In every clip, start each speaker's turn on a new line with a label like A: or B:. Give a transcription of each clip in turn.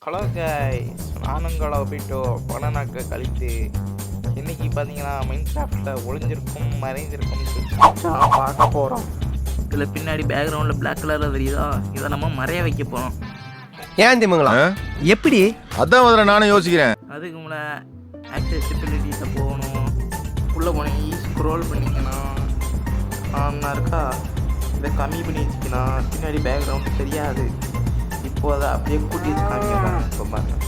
A: Hello guys, நானுங்கள போயிட்டு பல நாட்கள் கழித்து இன்னைக்கு பார்த்தீங்கன்னா மைன்கிராஃப்டில் ஒளிஞ்சிருக்கும் மறைஞ்சிருக்கும் பார்க்க போகிறோம். இதில் பின்னாடி பேக்ரவுண்டில் பிளாக் கலரில் தெரியுதா, இதை நம்ம மறைய வைக்க போகிறோம்.
B: ஏன் திமுங்களா எப்படி?
C: அதான் முதல்ல நானும் யோசிக்கிறேன்.
A: அதுக்கு முன்னே ஆக்சசிபிலிட்டிஸை போகணும். உள்ளே போனீங்க ஸ்க்ரோல் பண்ணிக்கணும். இருக்கா இதை கம்மி பண்ணி வச்சுக்கணும். பின்னாடி பேக்ரவுண்டு தெரியாது. இப்போ அதை அப்படியே கூட்டி வச்சு காமிக்கலாம். இப்போ பாருங்கள்,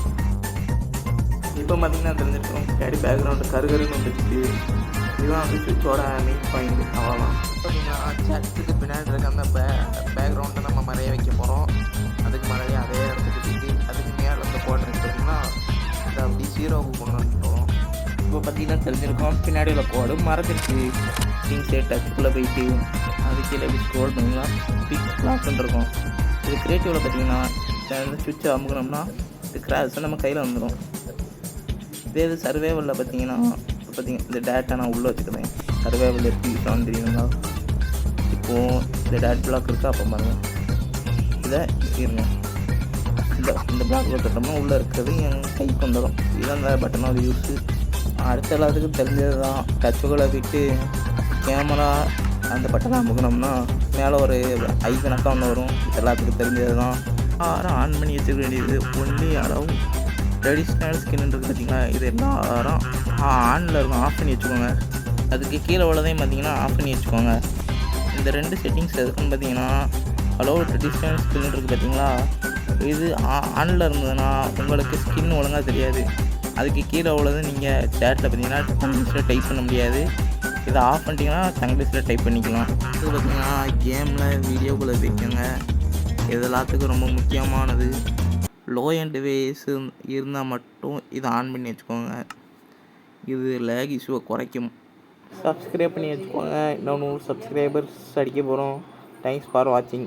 A: இப்போ பார்த்தீங்கன்னா தெரிஞ்சிருக்கோம் பின்னாடி பேக்ரவுண்டு கருகருன்னு வந்துச்சு. இதுதான் வந்து சுவிட்சோட மெயின் பாயிண்ட். அவ்வளோதான். பார்த்தீங்கன்னா சர்ச்சுக்கு பின்னாடி இருக்க அந்த பேக்ரவுண்டை நம்ம மறைய வைக்க போகிறோம். அதுக்கு மறைய அதே இடத்துக்கு போயிட்டு அதுக்கு மேலே அந்த கோட்டை பார்த்தீங்கன்னா அதை அப்படி ஜீரோவுக்கு கொண்டு வந்துட்டோம். இப்போ பார்த்தீங்கன்னா தெரிஞ்சிருக்கோம் பின்னாடி உள்ள கோடு மறைஞ்சிருச்சு. இன்சைட் டச்சுக்குள்ளே போயிட்டு அது கீழே எப்படி ஸ்க்ரோல் பண்ணிக்கலாம். பிக் கிளாஸ்ன்னு இருக்கும். இது கிரியேட்டிவில் பார்த்தீங்கன்னா இந்த சுவிட்சை அமுக்கணும்னா இது கிராஸ் நம்ம கையில் வந்துடும். இதே இது சர்வேவலில் பார்த்தீங்கன்னா இந்த டேட்டா நான் உள்ளே வச்சுக்கிறேன். சர்வேவல் எப்படி யூஸ் ஆகும் தெரியுங்களா? இப்போது இந்த டேட் பிளாக் இருக்குது. அப்போ பாருங்கள், இதை இருங்க, இந்த பிளாக் தொட்டோம்னா உள்ளே இருக்கிறது என் கைக்கு வந்துடும். இதுதான் இந்த பட்டனோட யூஸு. அடுத்த எல்லாத்துக்கும் தெரிஞ்சது தான். டச்சுகளை விட்டு கேமரா அந்த பட்டனை அமுக்கணும்னா மேலே ஒரு ஐக்கனக்காக ஒன்று வரும். எல்லாத்துக்கும் தெரிஞ்சது தான். யாரும் ஆன் பண்ணி வச்சுக்க வேண்டியது ஒன்லி அளவு ட்ரெடிஷ்னல் ஸ்கின் இருக்குது பார்த்தீங்களா, இது எல்லாரும் ஆனில் இருக்கும். ஆஃப் பண்ணி வச்சுக்கோங்க. அதுக்கு கீழே உள்ளதையும் பார்த்தீங்கன்னா ஆஃப் பண்ணி வச்சுக்கோங்க. இந்த ரெண்டு செட்டிங்ஸ் எதுக்குன்னு பார்த்தீங்கன்னா, அளோ ட்ரெடிஷ்னல் ஸ்கின் இருக்குது பார்த்தீங்களா, இது ஆனில் இருந்ததுன்னா உங்களுக்கு ஸ்கின் ஒழுங்காக தெரியாது. அதுக்கு கீழே உள்ளது நீங்கள் சேட்டில் பார்த்தீங்கன்னா இங்கிலீஷில் டைப் பண்ண முடியாது. இதை ஆஃப் பண்ணிட்டீங்கன்னா இங்கிலீஷில் டைப் பண்ணிக்கலாம். இது பார்த்தீங்கன்னா கேமில் வீடியோக்குள்ளே வைக்கங்க. இது எல்லாத்துக்கும் ரொம்ப முக்கியமானது. லோ அண்ட் டிவைஸ் இருந்தால் மட்டும் இதை ஆன் பண்ணி வச்சுக்கோங்க. இது லேக் இஷ்யூவை குறைக்கும். சப்ஸ்கிரைப் பண்ணி வச்சுக்கோங்க. இன்னும் 100 சப்ஸ்கிரைபர்ஸ் அடிக்க போகிறோம். தேங்க்ஸ் ஃபார் வாட்சிங்.